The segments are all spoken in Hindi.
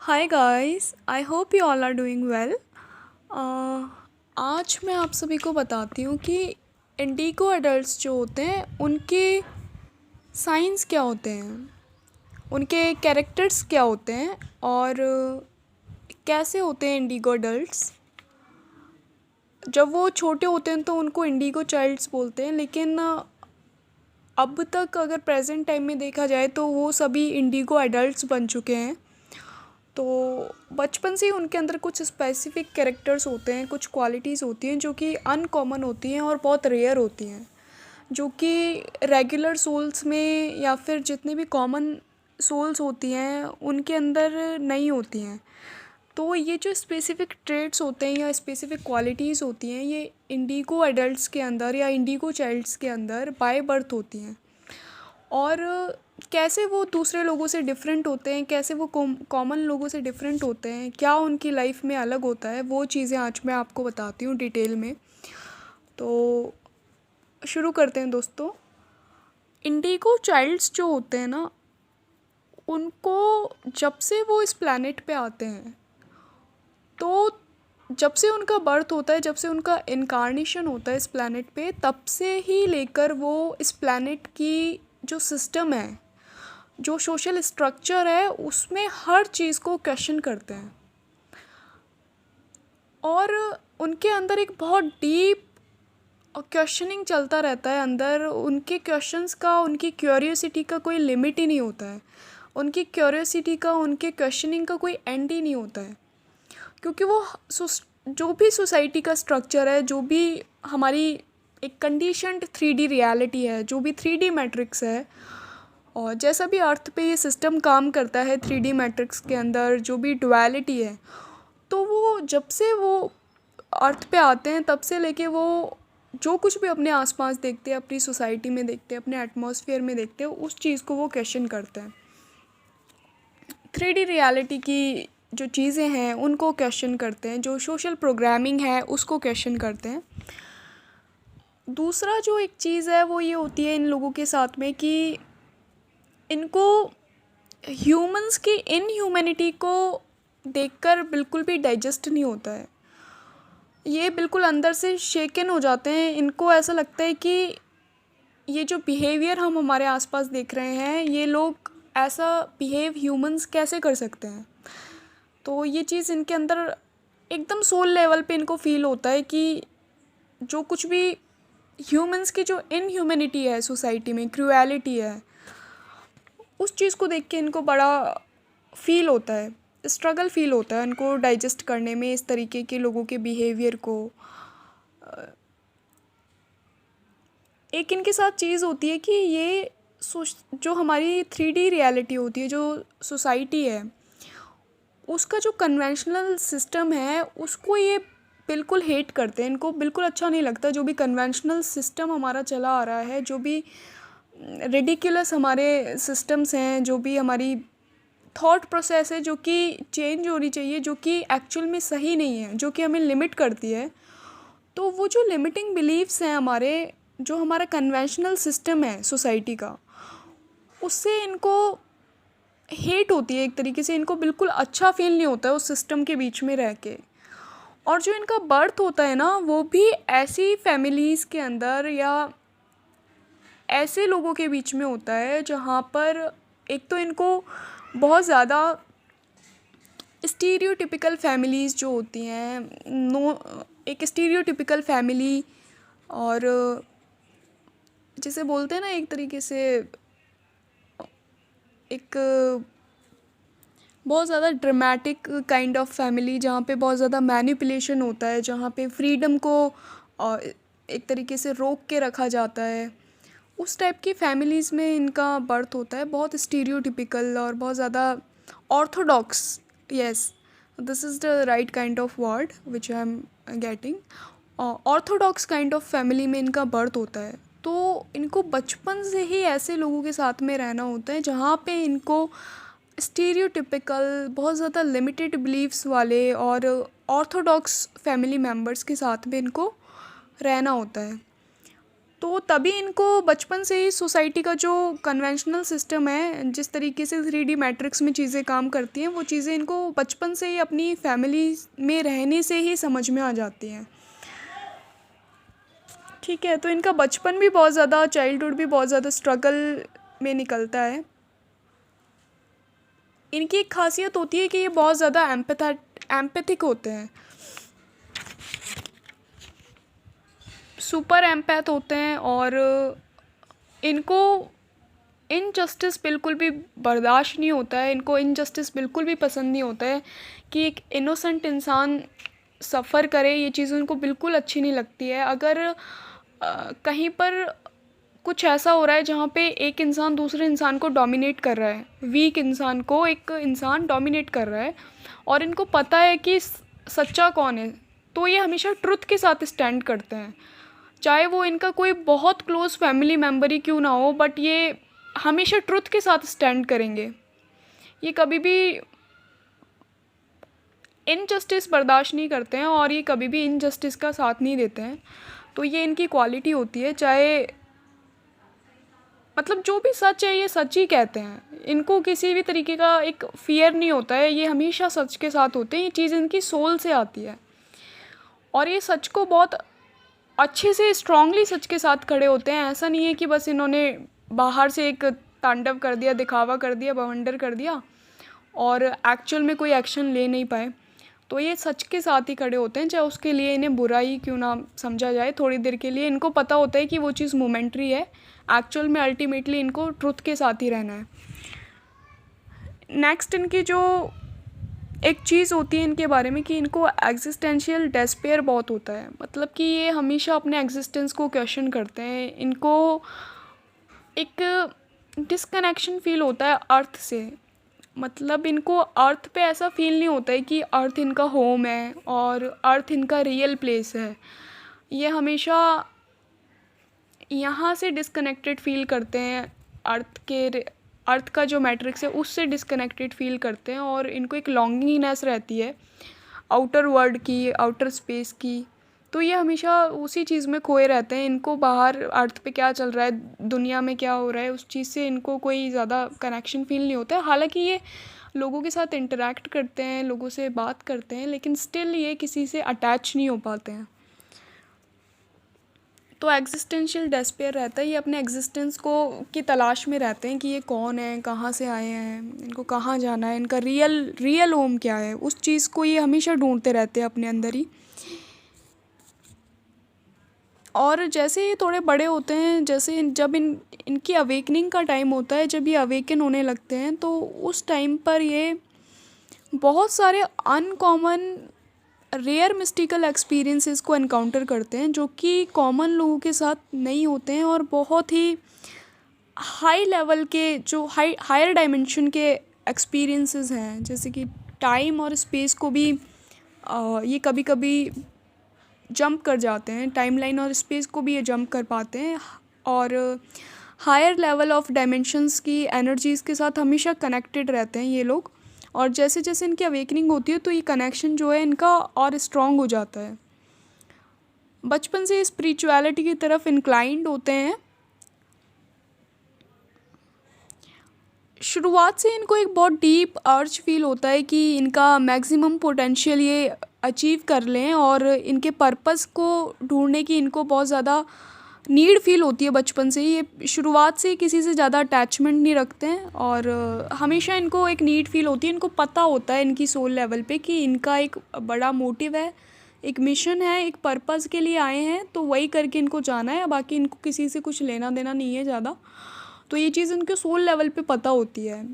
Hi guys, I hope you all are doing well. आज मैं आप सभी को बताती हूँ कि इंडिगो एडल्ट्स जो होते हैं उनके साइंस क्या होते हैं, उनके कैरेक्टर्स क्या होते हैं और कैसे होते हैं इंडिगो एडल्ट्स। जब वो छोटे होते हैं तो उनको इंडिगो चाइल्ड्स बोलते हैं, लेकिन अब तक अगर प्रेजेंट टाइम में देखा जाए तो वो सभी इंडिगो एडल्ट्स बन चुके हैं। तो बचपन से ही उनके अंदर कुछ स्पेसिफिक कैरेक्टर्स होते हैं, कुछ क्वालिटीज़ होती हैं जो कि अनकॉमन होती हैं और बहुत रेयर होती हैं, जो कि रेगुलर सोल्स में या फिर जितने भी कॉमन सोल्स होती हैं उनके अंदर नहीं होती हैं। तो ये जो स्पेसिफिक ट्रेट्स होते हैं या स्पेसिफिक क्वालिटीज़ होती हैं, ये इंडिगो एडल्ट्स के अंदर या इंडिगो चाइल्ड्स के अंदर बाय बर्थ होती हैं। और कैसे वो दूसरे लोगों से डिफरेंट होते हैं, कैसे वो कॉमन लोगों से डिफरेंट होते हैं, क्या उनकी लाइफ में अलग होता है, वो चीज़ें आज मैं आपको बताती हूँ डिटेल में। तो शुरू करते हैं दोस्तों। इंडिगो चाइल्ड्स जो होते हैं ना, उनको जब से वो इस प्लैनेट पे आते हैं, तो जब से उनका बर्थ होता है, जब से उनका इनकारनेशन होता है इस प्लैनेट पे, तब से ही लेकर वो इस प्लैनेट की जो सिस्टम है, जो सोशल स्ट्रक्चर है, उसमें हर चीज़ को क्वेश्चन करते हैं। और उनके अंदर एक बहुत डीप क्वेश्चनिंग चलता रहता है अंदर। उनके क्वेश्चंस का, उनकी क्यूरियोसिटी का कोई लिमिट ही नहीं होता है। उनकी क्यूरियोसिटी का, उनके क्वेश्चनिंग का कोई एंड ही नहीं होता है, क्योंकि वो जो भी सोसाइटी का स्ट्रक्चर है, जो भी हमारी एक कंडीशनड 3D रियलिटी है, जो भी 3D मैट्रिक्स है, और जैसा भी अर्थ पे ये सिस्टम काम करता है 3D मैट्रिक्स के अंदर, जो भी डुअलिटी है, तो वो जब से वो अर्थ पे आते हैं तब से लेके वो जो कुछ भी अपने आसपास देखते हैं, अपनी सोसाइटी में देखते हैं, अपने एटमॉस्फेयर में देखते हैं, उस चीज़ को वो क्वेश्चन करते हैं। 3D रियलिटी की जो चीज़ें हैं उनको क्वेश्चन करते हैं, जो सोशल प्रोग्रामिंग है उसको क्वेश्चन करते हैं। दूसरा जो एक चीज़ है वो ये होती है इन लोगों के साथ में कि इनको ह्यूमंस की इनह्यूमैनिटी को देखकर बिल्कुल भी डाइजेस्ट नहीं होता है। ये बिल्कुल अंदर से शेकन हो जाते हैं। इनको ऐसा लगता है कि ये जो बिहेवियर हम हमारे आसपास देख रहे हैं, ये लोग ऐसा बिहेव ह्यूमंस कैसे कर सकते हैं। तो ये चीज़ इनके अंदर एकदम सोल लेवल पे इनको फील होता है कि जो कुछ भी ह्यूमंस की जो इनह्यूमैनिटी है सोसाइटी में, क्रूएलिटी है, उस चीज़ को देख के इनको बड़ा फील होता है, स्ट्रगल फील होता है इनको डाइजेस्ट करने में इस तरीके के लोगों के बिहेवियर को। एक इनके साथ चीज़ होती है कि ये जो हमारी 3D रियलिटी होती है, जो सोसाइटी है, उसका जो कन्वेंशनल सिस्टम है उसको ये बिल्कुल हेट करते हैं। इनको बिल्कुल अच्छा नहीं लगता जो भी कन्वेंशनल सिस्टम हमारा चला आ रहा है, जो भी रिडिकुलस हमारे सिस्टम्स हैं, जो भी हमारी थॉट प्रोसेस है, जो कि चेंज होनी चाहिए, जो कि एक्चुअल में सही नहीं है, जो कि हमें लिमिट करती है। तो वो जो लिमिटिंग बिलीव्स हैं हमारे, जो हमारा कन्वेंशनल सिस्टम है सोसाइटी का, उससे इनको हेट होती है एक तरीके से। इनको बिल्कुल अच्छा फील नहीं होता है उस सिस्टम के बीच में रह के। और जो इनका बर्थ होता है ना, वो भी ऐसी फैमिलीज़ के अंदर या ऐसे लोगों के बीच में होता है जहाँ पर एक तो इनको बहुत ज़्यादा स्टीरियोटिपिकल फैमिलीज़ जो होती हैं, एक स्टीरियोटिपिकल फैमिली, और जिसे बोलते हैं ना एक तरीके से एक बहुत ज़्यादा ड्रामेटिक काइंड ऑफ फैमिली, जहाँ पे बहुत ज़्यादा मैनिपुलेशन होता है, जहाँ पे फ्रीडम को एक तरीके से रोक के रखा जाता है, उस टाइप की फैमिलीज़ में इनका बर्थ होता है। बहुत स्टीरियोटिपिकल और बहुत ज़्यादा Orthodox, yes, this is the right kind of word which I am getting. Orthodox kind of family में इनका बर्थ होता है। तो इनको बचपन से ही ऐसे लोगों के साथ में रहना होता है जहाँ पे इनको स्टीरियोटिपिकल, बहुत ज़्यादा लिमिटेड बिलीव्स वाले और ऑर्थोडॉक्स फैमिली मेम्बर्स के साथ में इनको रहना होता है। तो तभी इनको बचपन से ही सोसाइटी का जो कन्वेंशनल सिस्टम है, जिस तरीके से 3D मैट्रिक्स में चीज़ें काम करती हैं, वो चीज़ें इनको बचपन से ही अपनी फैमिली में रहने से ही समझ में आ जाती हैं। ठीक है, तो इनका बचपन भी बहुत ज़्यादा, चाइल्डहुड भी बहुत ज़्यादा स्ट्रगल में निकलता है। इनकी एक खासियत होती है कि ये बहुत ज़्यादा एम्पैथिक होते हैं, सुपर एम्पैथ होते हैं, और इनको इनजस्टिस बिल्कुल भी बर्दाश्त नहीं होता है। इनको इनजस्टिस बिल्कुल भी पसंद नहीं होता है कि एक इनोसेंट इंसान सफ़र करे। ये चीज़ उनको बिल्कुल अच्छी नहीं लगती है। अगर कहीं पर कुछ ऐसा हो रहा है जहाँ पे एक इंसान दूसरे इंसान को डोमिनेट कर रहा है, वीक इंसान को एक इंसान डोमिनेट कर रहा है, और इनको पता है कि सच्चा कौन है, तो ये हमेशा ट्रुथ के साथ स्टैंड करते हैं, चाहे वो इनका कोई बहुत क्लोज़ फैमिली मेम्बर ही क्यों ना हो, बट ये हमेशा ट्रुथ के साथ स्टैंड करेंगे। ये कभी भी इनजस्टिस बर्दाश्त नहीं करते हैं, और ये कभी भी इनजस्टिस का साथ नहीं देते हैं। तो ये इनकी क्वालिटी होती है। चाहे मतलब जो भी सच है ये सच ही कहते हैं। इनको किसी भी तरीके का एक फ़ियर नहीं होता है, ये हमेशा सच के साथ होते हैं। ये चीज़ इनकी सोल से आती है, और ये सच को बहुत अच्छे से स्ट्रांगली सच के साथ खड़े होते हैं। ऐसा नहीं है कि बस इन्होंने बाहर से एक तांडव कर दिया, दिखावा कर दिया, बवंडर कर दिया, और एक्चुअल में कोई एक्शन ले नहीं पाए। तो ये सच के साथ ही खड़े होते हैं, चाहे उसके लिए इन्हें बुरा ही क्यों ना समझा जाए। थोड़ी देर के लिए इनको पता होता है कि वो चीज़ मोमेंट्री है, एक्चुअल में अल्टीमेटली इनको ट्रुथ के साथ ही रहना है। नेक्स्ट इनकी जो एक चीज़ होती है इनके बारे में कि इनको एग्जिस्टेंशियल डेस्पेयर बहुत होता है। मतलब कि ये हमेशा अपने एग्जिस्टेंस को क्वेश्चन करते हैं। इनको एक डिसकनेक्शन फील होता है अर्थ से। मतलब इनको अर्थ पे ऐसा फील नहीं होता है कि अर्थ इनका होम है और अर्थ इनका रियल प्लेस है। ये हमेशा यहाँ से डिसकनेक्टेड फील करते हैं, अर्थ का जो मैट्रिक्स है उससे डिसकनेक्टेड फील करते हैं, और इनको एक लॉन्गिंगनेस रहती है आउटर वर्ल्ड की, आउटर स्पेस की। तो ये हमेशा उसी चीज़ में खोए रहते हैं। इनको बाहर अर्थ पे क्या चल रहा है, दुनिया में क्या हो रहा है, उस चीज़ से इनको कोई ज़्यादा कनेक्शन फील नहीं होता है। हालांकि ये लोगों के साथ इंटरेक्ट करते हैं, लोगों से बात करते हैं, लेकिन स्टिल ये किसी से अटैच नहीं हो पाते हैं। तो एग्जिस्टेंशियल डेस्पेयर रहता है। ये अपने एग्जिस्टेंस को की तलाश में रहते हैं कि ये कौन है, कहाँ से आए हैं, इनको कहाँ जाना है, इनका रियल होम क्या है। उस चीज़ को ये हमेशा ढूंढते रहते हैं अपने अंदर ही। और जैसे ये थोड़े बड़े होते हैं, जैसे जब इनकी अवेकनिंग का टाइम होता है, जब ये अवेकन होने लगते हैं, तो उस टाइम पर ये बहुत सारे अनकॉमन रेयर मिस्टिकल एक्सपीरियंसेस को एनकाउंटर करते हैं, जो कि कॉमन लोगों के साथ नहीं होते हैं, और बहुत ही हाई लेवल के जो हायर डायमेंशन के एक्सपीरियंसेस हैं। जैसे कि टाइम और स्पेस को भी ये कभी कभी जंप कर जाते हैं, टाइमलाइन और स्पेस को भी ये जंप कर पाते हैं, और हायर लेवल ऑफ डायमेंशंस की एनर्जीज़ के साथ हमेशा कनेक्टेड रहते हैं ये लोग। और जैसे जैसे इनकी अवेकनिंग होती है तो ये कनेक्शन जो है इनका और स्ट्रॉन्ग हो जाता है। बचपन से स्पिरिचुअलिटी की तरफ इंक्लाइंड होते हैं। शुरुआत से इनको एक बहुत डीप अर्ज फील होता है कि इनका मैक्सिमम पोटेंशियल ये अचीव कर लें, और इनके पर्पस को ढूंढने की इनको बहुत ज़्यादा नीड फील होती है बचपन से ही। ये शुरुआत से किसी से ज़्यादा अटैचमेंट नहीं रखते हैं, और हमेशा इनको एक नीड फील होती है। इनको पता होता है इनकी सोल लेवल पे कि इनका एक बड़ा मोटिव है, एक मिशन है, एक पर्पस के लिए आए हैं, तो वही करके इनको जाना है। बाकी इनको किसी से कुछ लेना देना नहीं है ज़्यादा। तो ये चीज़ इनके सोल लेवल पे पता होती है,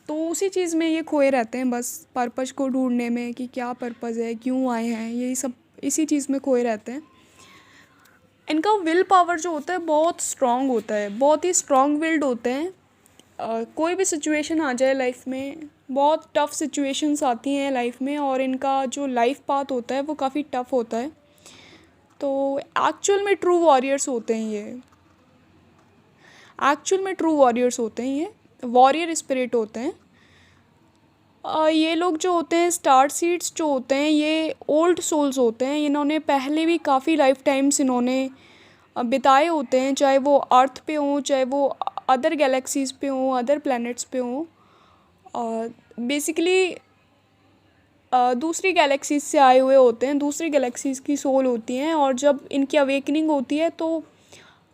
तो उसी चीज़ में ये खोए रहते हैं, बस पर्पस को ढूंढने में कि क्या पर्पस है, क्यों आए हैं, यही सब इसी चीज़ में खोए रहते हैं। इनका विल पावर जो होता है बहुत स्ट्रॉन्ग होता है, बहुत ही स्ट्रॉन्ग विल्ड होते हैं। कोई भी सिचुएशन आ जाए लाइफ में, बहुत टफ़ सिचुएशंस आती हैं लाइफ में, और इनका जो लाइफ पाथ होता है वो काफ़ी टफ़ होता है। तो एक्चुअल में ट्रू वॉरियर्स होते हैं ये, एक्चुअल में ट्रू वॉरियर्स होते हैं ये, वॉरियर स्पिरिट होते हैं। ये लोग जो होते हैं स्टार सीड्स जो होते हैं, ये ओल्ड सोल्स होते हैं। इन्होंने पहले भी काफ़ी लाइफ टाइम्स इन्होंने बिताए होते हैं, चाहे वो अर्थ पे हों, चाहे वो अदर गैलेक्सीज़ पे हों, अदर प्लैनेट्स पे हों। और बेसिकली दूसरी गैलेक्सीज़ से आए हुए होते हैं, दूसरी गैलेक्सीज़ की सोल होती हैं। और जब इनकी अवेकनिंग होती है तो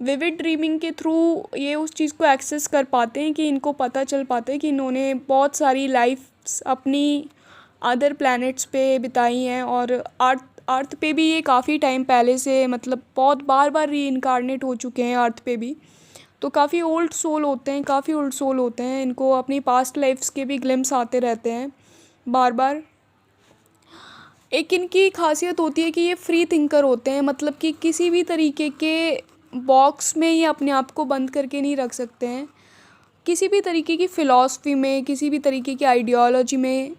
विविड ड्रीमिंग के थ्रू ये उस चीज़ को एक्सेस कर पाते हैं कि इनको पता चल पाता है कि इन्होंने बहुत सारी लाइफ्स अपनी अदर प्लैनेट्स पे बिताई हैं। और अर्थ पे भी ये काफ़ी टाइम पहले से, मतलब बहुत बार बार रीइंकार्नेट हो चुके हैं अर्थ पे भी। तो काफ़ी ओल्ड सोल होते हैं, काफ़ी ओल्ड सोल होते हैं। इनको अपनी पास्ट लाइफ्स के भी ग्लिम्स आते रहते हैं बार बार। एक इनकी खासियत होती है कि ये फ्री थिंकर होते हैं, मतलब कि किसी भी तरीके के बॉक्स में ये अपने आप को बंद करके नहीं रख सकते हैं। किसी भी तरीके की फ़िलॉसफी में, किसी भी तरीके की आइडियोलॉजी में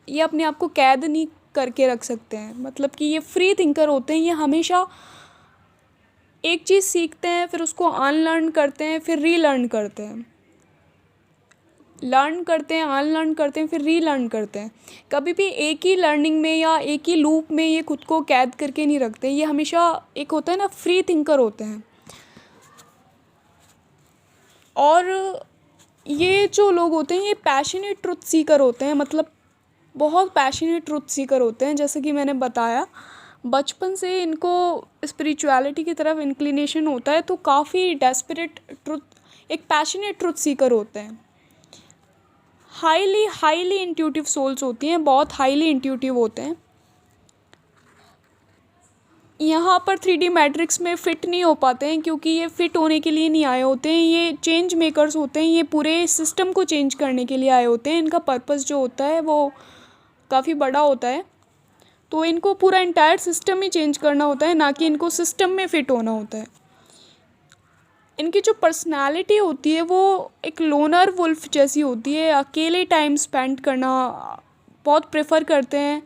ये अपने आप को कैद नहीं करके रख सकते हैं। मतलब कि ये फ्री थिंकर होते हैं। ये हमेशा एक चीज़ सीखते हैं, फिर उसको अनलर्न करते हैं, फिर रीलर्न करते हैं, लर्न करते हैं, अनलर्न करते हैं, फिर रीलर्न करते हैं। कभी भी एक ही लर्निंग में या एक ही लूप में ये खुद को कैद करके नहीं रखते। ये हमेशा एक होता है ना, फ्री थिंकर होते हैं। और ये जो लोग होते हैं ये पैशनेट ट्रुथ सीकर होते हैं, मतलब बहुत पैशनेट ट्रुथ सीकर होते हैं। जैसे कि मैंने बताया, बचपन से इनको स्पिरिचुअलिटी की तरफ इंक्लिनेशन होता है, तो काफ़ी डेस्परेट ट्रुथ, एक पैशनेट ट्रुथ सीकर होते हैं। हाईली इंट्यूटिव सोल्स होती हैं, बहुत हाईली इंट्यूटिव होते हैं। यहाँ पर 3D मैट्रिक्स में फ़िट नहीं हो पाते हैं, क्योंकि ये फ़िट होने के लिए नहीं आए होते हैं। ये चेंज मेकर्स होते हैं, ये पूरे सिस्टम को चेंज करने के लिए आए होते हैं। इनका पर्पस जो होता है वो काफ़ी बड़ा होता है, तो इनको पूरा एंटायर सिस्टम ही चेंज करना होता है, ना कि इनको सिस्टम में फ़िट होना होता है। इनकी जो पर्सनालिटी होती है वो एक लोनर वुल्फ जैसी होती है। अकेले टाइम स्पेंड करना बहुत प्रेफर करते हैं,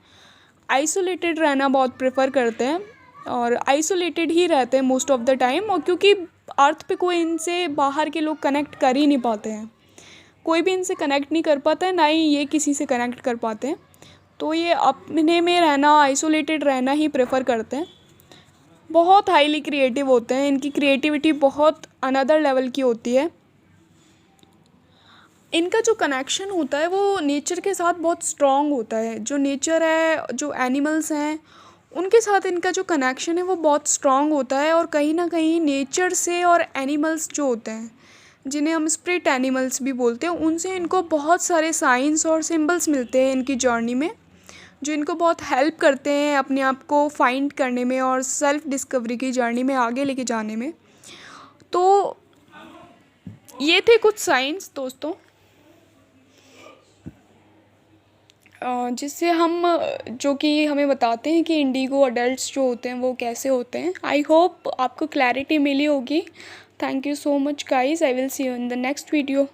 आइसोलेटेड रहना बहुत प्रेफर करते हैं, और आइसोलेटेड ही रहते हैं मोस्ट ऑफ द टाइम। और क्योंकि अर्थ पे कोई इनसे बाहर के लोग कनेक्ट कर ही नहीं पाते हैं, कोई भी इनसे कनेक्ट नहीं कर पाता है, ना ही ये किसी से कनेक्ट कर पाते हैं। तो ये अपने में रहना, आइसोलेटेड रहना ही प्रेफर करते हैं। बहुत हाईली क्रिएटिव होते हैं, इनकी क्रिएटिविटी बहुत अनदर लेवल की होती है। इनका जो कनेक्शन होता है वो नेचर के साथ बहुत स्ट्रॉन्ग होता है। जो नेचर है, जो एनिमल्स हैं, उनके साथ इनका जो कनेक्शन है वो बहुत स्ट्रॉन्ग होता है। और कहीं ना कहीं नेचर से और एनिमल्स जो होते हैं, जिन्हें हम स्पिरिट एनिमल्स भी बोलते हैं, उनसे इनको बहुत सारे साइंस और सिंबल्स मिलते हैं इनकी जर्नी में, जो इनको बहुत हेल्प करते हैं अपने आप को फाइंड करने में और सेल्फ डिस्कवरी की जर्नी में आगे लेके जाने में। तो ये थे कुछ साइंस दोस्तों, जिससे हम, जो कि हमें बताते हैं कि इंडिगो अडल्ट्स जो होते हैं वो कैसे होते हैं। आई होप आपको क्लैरिटी मिली होगी। Thank you so much guys, I will see you in the next video.